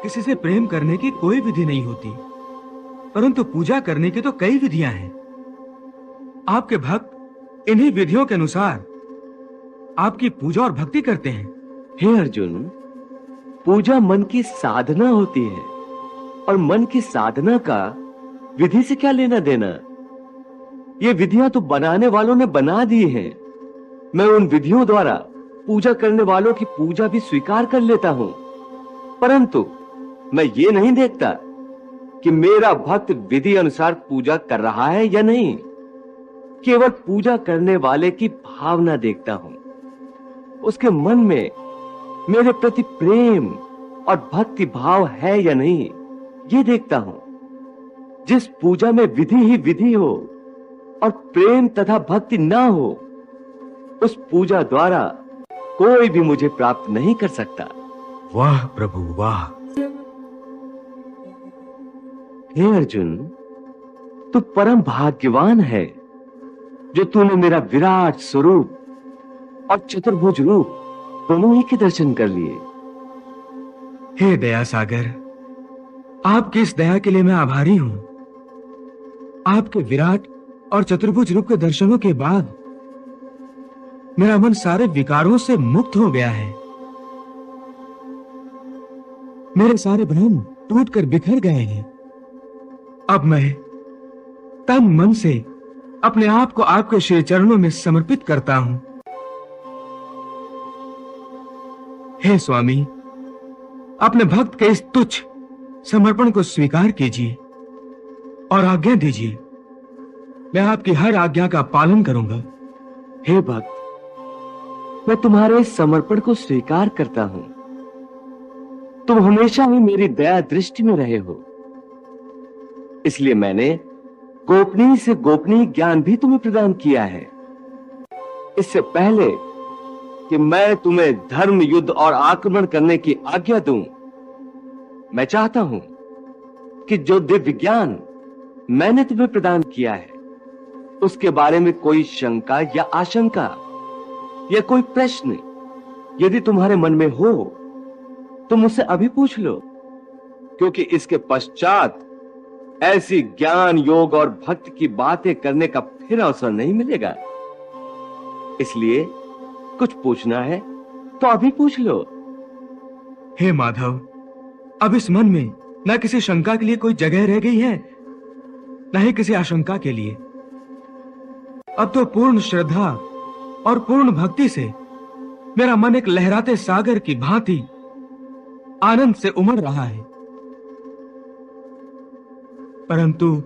किसी से प्रेम करने की कोई विधि नहीं होती, परंतु पूजा करने की तो कई विधियां हैं। आपके भक्त इन्हीं विधियों के अनुसार आपकी पूजा और भक्ति करते हैं। हे अर्जुन, पूजा मन की साधना होती है और मन की साधना का विधि से क्या लेना देना। ये विधियां तो बनाने वालों ने बना दी हैं। मैं उन विधियों द्वारा पूजा करने वालों की पूजा भी स्वीकार कर लेता हूं, परंतु मैं ये नहीं देखता कि मेरा भक्त विधि अनुसार पूजा कर रहा है या नहीं। केवल पूजा करने वाले की भावना देखता हूं, उसके मन में मेरे प्रति प्रेम और भक्ति भाव है या नहीं, ये देखता हूं। जिस पूजा में विधि ही विधि हो और प्रेम तथा भक्ति ना हो, उस पूजा द्वारा कोई भी मुझे प्राप्त नहीं कर सकता। वाह प्रभु वाह। हे अर्जुन, तू परम भाग्यवान है जो तूने मेरा विराट स्वरूप और चतुर्भुज रूप दोनों ही के दर्शन कर लिए। हे दया सागर, आपकी इस दया के लिए मैं आभारी हूं। आपके विराट और चतुर्भुज रूप के दर्शनों के बाद मेरा मन सारे विकारों से मुक्त हो गया है। मेरे सारे भ्रम टूटकर बिखर गए हैं। अब मैं तन मन से अपने आप को आपके श्री चरणों में समर्पित करता हूं। हे स्वामी, अपने भक्त के इस तुच्छ समर्पण को स्वीकार कीजिए और आज्ञा दीजिए। मैं आपकी हर आज्ञा का पालन करूंगा। हे भक्त, मैं तुम्हारे इस समर्पण को स्वीकार करता हूं। तुम हमेशा ही मेरी दया दृष्टि में रहे हो, इसलिए मैंने गोपनीय से गोपनीय ज्ञान भी तुम्हें प्रदान किया है। इससे पहले कि मैं तुम्हें धर्म, युद्ध और आक्रमण करने की आज्ञा दूं, मैं चाहता हूं कि जो दिव्य ज्ञान मैंने तुम्हें प्रदान किया है, उसके बारे में कोई शंका या आशंका या कोई प्रश्न यदि तुम्हारे मन में हो तो मुझसे अभी पूछ लो, क्योंकि इसके पश्चात ऐसी ज्ञान, योग और भक्ति की बातें करने का फिर अवसर नहीं मिलेगा। इसलिए कुछ पूछना है तो अभी पूछ लो। हे माधव, अब इस मन में न किसी शंका के लिए कोई जगह रह गई है, न ही किसी आशंका के लिए। अब तो पूर्ण श्रद्धा और पूर्ण भक्ति से मेरा मन एक लहराते सागर की भांति आनंद से उमड़ रहा है। परंतु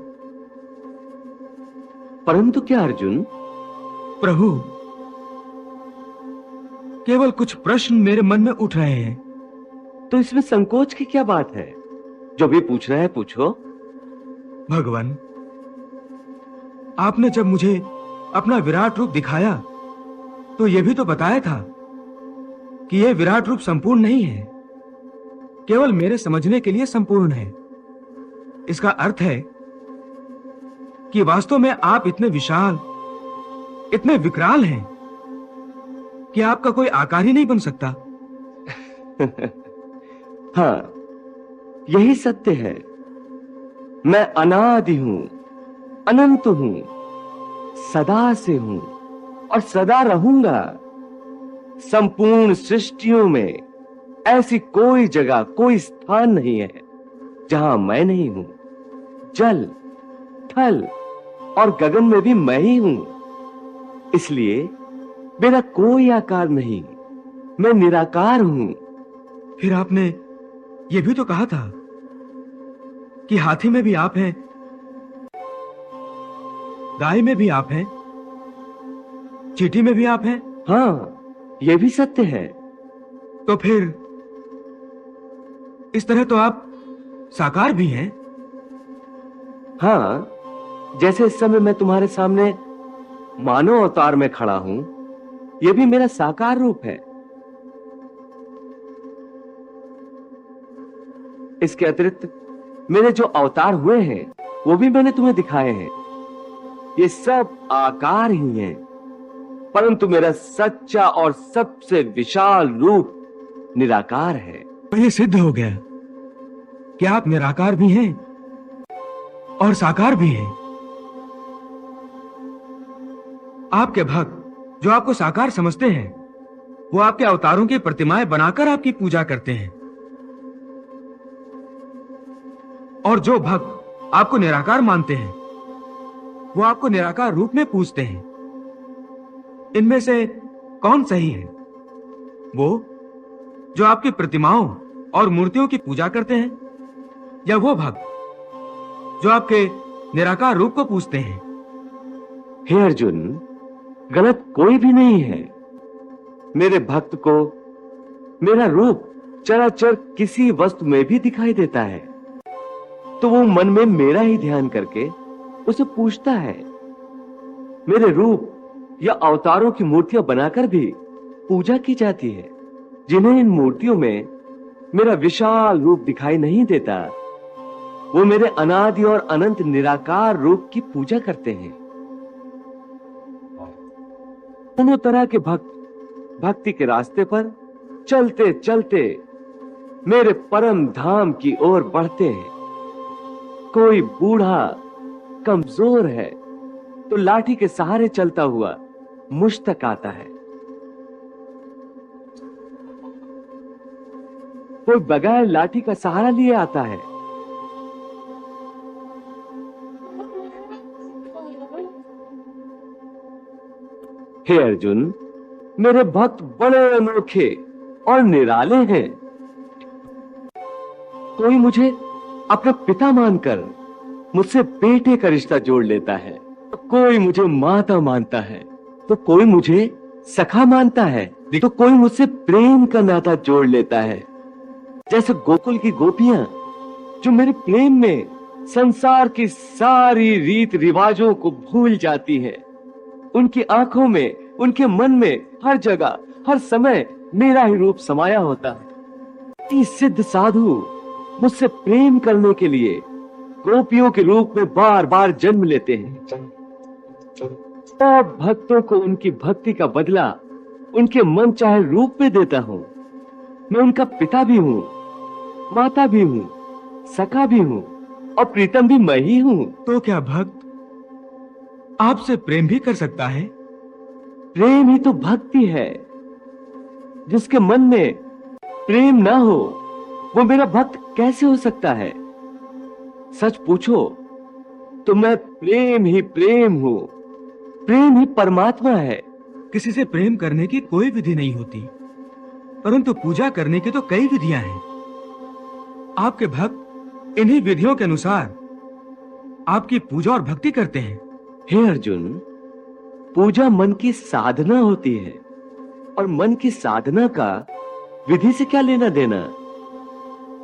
क्या अर्जुन? प्रभु, केवल कुछ प्रश्न मेरे मन में उठ रहे हैं। तो इसमें संकोच की क्या बात है? जो भी पूछना है पूछो। भगवान, आपने जब मुझे अपना विराट रूप दिखाया तो यह भी तो बताया था कि यह विराट रूप संपूर्ण नहीं है, केवल मेरे समझने के लिए संपूर्ण है। इसका अर्थ है कि वास्तव में आप इतने विशाल, इतने विकराल हैं कि आपका कोई आकार ही नहीं बन सकता। हाँ, यही सत्य है। मैं अनादि हूं, अनंत हूं, सदा से हूं और सदा रहूंगा। संपूर्ण सृष्टियों में ऐसी कोई जगह, कोई स्थान नहीं है जहां मैं नहीं हूं। जल, थल और गगन में भी मैं ही हूं। इसलिए मेरा कोई आकार नहीं, मैं निराकार हूं। फिर आपने यह भी तो कहा था कि हाथी में भी आप हैं, गाय में भी आप हैं, चींटी में भी आप हैं। हाँ, यह भी सत्य है। तो फिर इस तरह तो आप साकार भी हैं। हाँ, जैसे इस समय मैं तुम्हारे सामने मानव अवतार में खड़ा हूं, यह भी मेरा साकार रूप है। इसके अतिरिक्त मेरे जो अवतार हुए हैं वो भी मैंने तुम्हें दिखाए हैं। ये सब आकार ही हैं, परंतु मेरा सच्चा और सबसे विशाल रूप निराकार है। तो ये सिद्ध हो गया क्या आप निराकार भी हैं और साकार भी हैं? आपके भक्त जो आपको साकार समझते हैं, वो आपके अवतारों की प्रतिमाएं बनाकर आपकी पूजा करते हैं, और जो भक्त आपको निराकार मानते हैं, वो आपको निराकार रूप में पूजते हैं। इनमें से कौन सही है? वो जो आपकी प्रतिमाओं और मूर्तियों की पूजा करते हैं, या वो भक्त जो आपके निराकार रूप को पूजते हैं? हे अर्जुन, गलत कोई भी नहीं है। मेरे भक्त को मेरा रूप चराचर किसी वस्तु में भी दिखाई देता है, तो वो मन में मेरा ही ध्यान करके उसे पूछता है। मेरे रूप या अवतारों की मूर्तियां बनाकर भी पूजा की जाती है। जिन्हें इन मूर्तियों में मेरा विशाल रूप दिखाई नहीं देता, वो मेरे अनादि और अनंत निराकार रूप की पूजा करते हैं। दोनों तरह के भक्त भक्ति के रास्ते पर चलते चलते मेरे परम धाम की ओर बढ़ते हैं। कोई बूढ़ा कमजोर है तो लाठी के सहारे चलता हुआ मुझ तक आता है। कोई बगैर लाठी का सहारा लिए आता है। हे अर्जुन, मेरे भक्त बड़े अनोखे और निराले हैं। कोई मुझे अपना पिता मानकर मुझसे बेटे का रिश्ता जोड़ लेता है, तो कोई मुझे माता मानता है, तो कोई मुझे सखा मानता है, तो कोई मुझसे प्रेम का नाता जोड़ लेता है। जैसे गोकुल की गोपियां जो मेरे प्रेम में संसार की सारी रीत रिवाजों को भूल जाती है। उनकी आंखों में, उनके मन में हर जगह हर समय मेरा ही रूप समाया होता है। सिद्ध साधु मुझसे प्रेम करने के लिए गोपियों के रूप में बार बार जन्म लेते हैं। सब भक्तों को उनकी भक्ति का बदला उनके मन चाहे रूप में देता हूं। मैं उनका पिता भी हूं, माता भी हूं, सखा भी हूं और प्रीतम भी मैं ही हूं। तो क्या भक्त आपसे प्रेम भी कर सकता है? प्रेम ही तो भक्ति है। जिसके मन में प्रेम ना हो, वो मेरा भक्त कैसे हो सकता है? सच पूछो तो मैं प्रेम ही प्रेम हूं। प्रेम ही परमात्मा है। किसी से प्रेम करने की कोई विधि नहीं होती, परंतु पूजा करने की तो कई विधियां हैं। आपके भक्त इन्हीं विधियों के अनुसार आपकी पूजा और भक्ति करते हैं। हे अर्जुन, पूजा मन की साधना होती है, और मन की साधना का विधि से क्या लेना देना?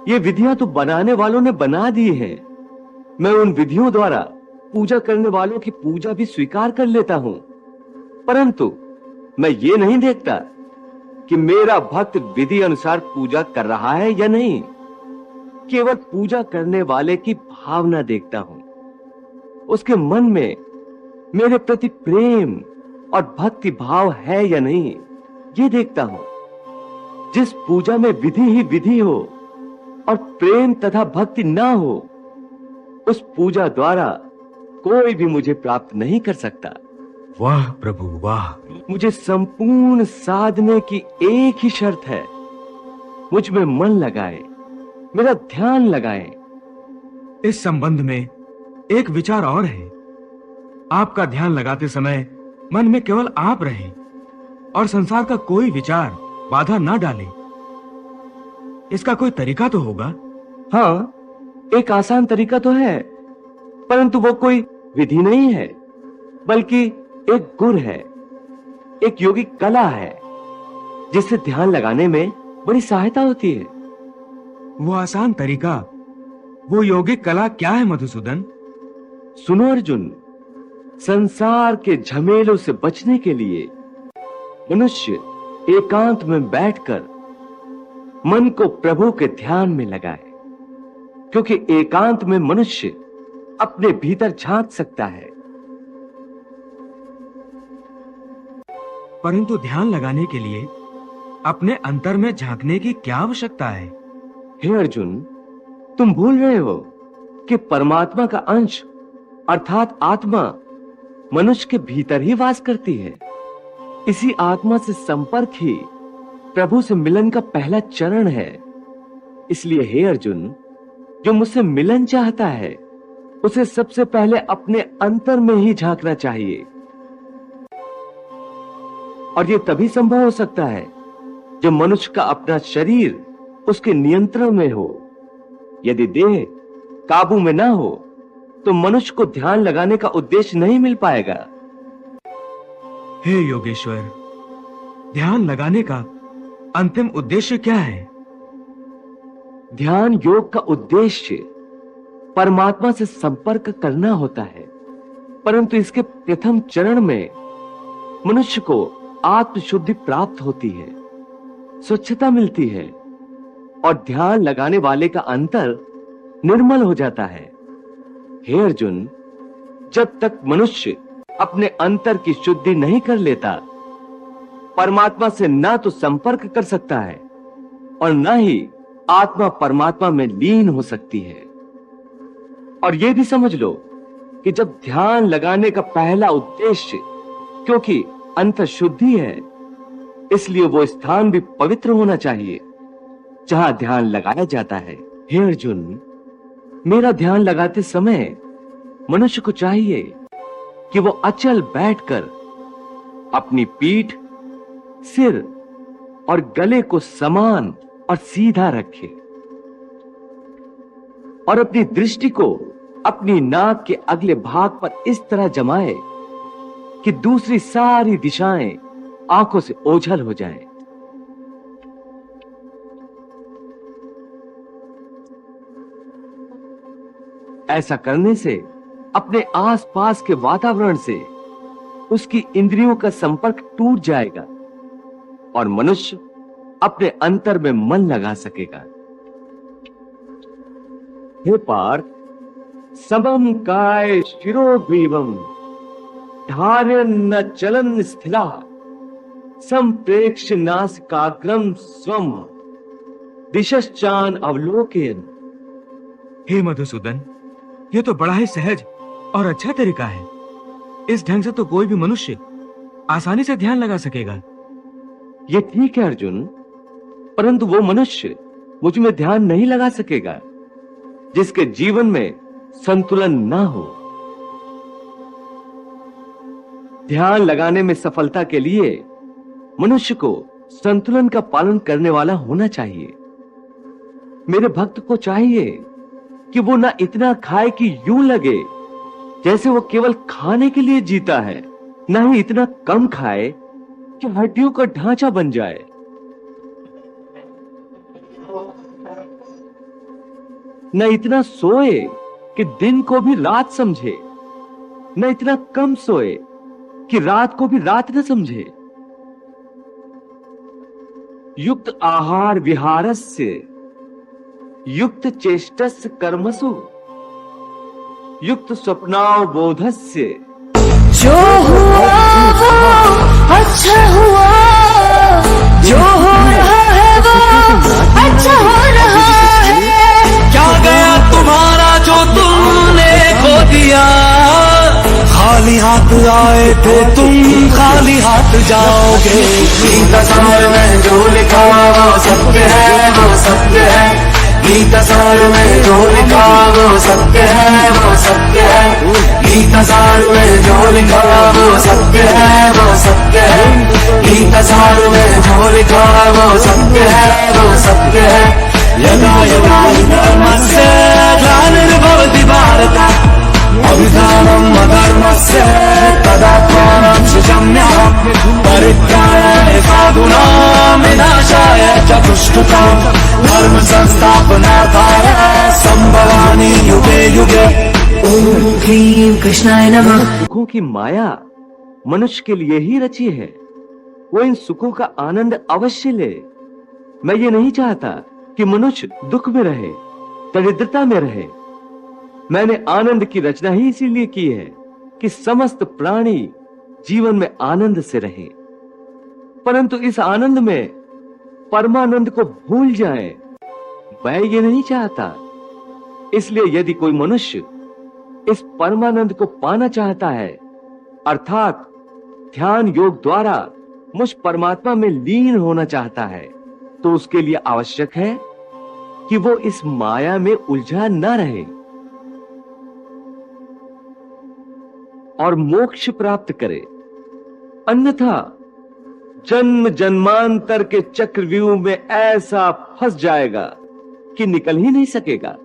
ये विधियां तो बनाने वालों ने बना दी हैं। मैं उन विधियों द्वारा पूजा करने वालों की पूजा भी स्वीकार कर लेता हूं, परंतु मैं ये नहीं देखता कि मेरा भक्त विधि अनुसार पूजा कर रहा है या नहीं। केवल पूजा करने वाले की भावना देखता हूं, उसके मन में मेरे प्रति प्रेम और भक्ति भाव है या नहीं, ये देखता हूं। जिस पूजा में विधि ही विधि हो और प्रेम तथा भक्ति ना हो, उस पूजा द्वारा कोई भी मुझे प्राप्त नहीं कर सकता। वाह प्रभु वाह! मुझे संपूर्ण साधने की एक ही शर्त है, मुझ में मन लगाए, मेरा ध्यान लगाए। इस संबंध में एक विचार और है। आपका ध्यान लगाते समय मन में केवल आप रहें और संसार का कोई विचार बाधा ना डाले। इसका कोई तरीका तो होगा? हाँ, एक आसान तरीका तो है, परंतु वो कोई विधि नहीं है, बल्कि एक गुर है, एक योगिक कला है, जिससे ध्यान लगाने में बड़ी सहायता होती है। वो आसान तरीका, वो योगिक कला क्या है मधुसूदन? सुनो अर्जुन, संसार के झमेलों से बचने के लिए मनुष्य एकांत में बैठकर मन को प्रभु के ध्यान में लगाए, क्योंकि एकांत में मनुष्य अपने भीतर झांक सकता है। परंतु ध्यान लगाने के लिए अपने अंतर में झांकने की क्या आवश्यकता है? हे अर्जुन, तुम भूल रहे हो कि परमात्मा का अंश अर्थात आत्मा मनुष्य के भीतर ही वास करती है। इसी आत्मा से संपर्क ही प्रभु से मिलन का पहला चरण है। इसलिए हे अर्जुन, जो मुझसे मिलन चाहता है उसे सबसे पहले अपने अंतर में ही झांकना चाहिए। और यह तभी संभव हो सकता है जब मनुष्य का अपना शरीर उसके नियंत्रण में हो। यदि देह काबू में ना हो तो मनुष्य को ध्यान लगाने का उद्देश्य नहीं मिल पाएगा। हे योगेश्वर, ध्यान लगाने का अंतिम उद्देश्य क्या है? ध्यान योग का उद्देश्य परमात्मा से संपर्क करना होता है, परंतु इसके प्रथम चरण में मनुष्य को आत्मशुद्धि प्राप्त होती है, स्वच्छता मिलती है और ध्यान लगाने वाले का अंतर निर्मल हो जाता है। हे अर्जुन, जब तक मनुष्य अपने अंतर की शुद्धि नहीं कर लेता, परमात्मा से ना तो संपर्क कर सकता है और ना ही आत्मा परमात्मा में लीन हो सकती है। और यह भी समझ लो कि जब ध्यान लगाने का पहला उद्देश्य, क्योंकि अंतर शुद्धि है, इसलिए वो स्थान भी पवित्र होना चाहिए जहां ध्यान लगाया जाता है। हे अर्जुन, मेरा ध्यान लगाते समय मनुष्य को चाहिए कि वो अचल बैठकर अपनी पीठ, सिर और गले को समान और सीधा रखे और अपनी दृष्टि को अपनी नाक के अगले भाग पर इस तरह जमाए कि दूसरी सारी दिशाएं आंखों से ओझल हो जाएं। ऐसा करने से अपने आसपास के वातावरण से उसकी इंद्रियों का संपर्क टूट जाएगा और मनुष्य अपने अंतर में मन लगा सकेगा। हे पार्थ, समम काय शिरोग्रीवम धार्यन् न चलन स्थिला संप्रेक्ष नासिकाग्रम स्वम दिशश्चान अवलोकयन्। हे मधुसूदन, यह तो बड़ा ही सहज और अच्छा तरीका है। इस ढंग से तो कोई भी मनुष्य आसानी से ध्यान लगा सकेगा। यह ठीक है अर्जुन, परंतु वो मनुष्य मुझ में ध्यान नहीं लगा सकेगा जिसके जीवन में संतुलन ना हो। ध्यान लगाने में सफलता के लिए मनुष्य को संतुलन का पालन करने वाला होना चाहिए। मेरे भक्त को चाहिए कि वो ना इतना खाए कि यूं लगे जैसे वो केवल खाने के लिए जीता है, ना ही इतना कम खाए कि हड्डियों का ढांचा बन जाए। न इतना सोए कि दिन को भी रात समझे, न इतना कम सोए कि रात को भी रात न समझे। युक्त आहार विहारस्य युक्त चेष्टस्य कर्मसु युक्त स्वप्नावबोधस्य। जो हुआ वो अच्छा हुआ, जो हो रहा है वो अच्छा हो रहा है। क्या गया तुम्हारा जो तुमने खो दिया, खाली हाथ आए थे तुम खाली हाथ जाओगे। गीता सार में जो लिखा वो सत्य है, वो सत्य है। गीता सार में जो लिखा वो सत्य है, वो सत्य है। गीता सार में जो लिखा वो सत्य है, वो सत्य है। गीता सार में जो लिखा वो सत्य है, वो सत्य है। यदा यदा हि धर्मस्य ग्लानिर्भवति भारत अभिधानम् अधर्मस्य तदात्मानं सृजाम्यहम्। परित्राणाय साधूनां विनाशाय च दुष्कृताम् धर्म संस्थापनार्थाय संभवामि युगे युगे। ओम ह्रीं कृष्णाय नमः। सुखों की माया मनुष्य के लिए ही रची है, वो इन सुखों का आनंद अवश्य ले। मैं ये नहीं चाहता कि मनुष्य दुख में रहे, दरिद्रता में रहे। मैंने आनंद की रचना ही इसीलिए की है कि समस्त प्राणी जीवन में आनंद से रहे, परंतु इस आनंद में परमानंद को भूल जाएं। मैं ये नहीं चाहता इसलिए यदि कोई मनुष्य इस परमानंद को पाना चाहता है, अर्थात ध्यान योग द्वारा मुझ परमात्मा में लीन होना चाहता है, तो उसके लिए आवश्यक है कि वो इस माया में उलझा न रहे और मोक्ष प्राप्त करे। अन्यथा जन्म जन्मांतर के चक्रव्यूह में ऐसा फंस जाएगा कि निकल ही नहीं सकेगा।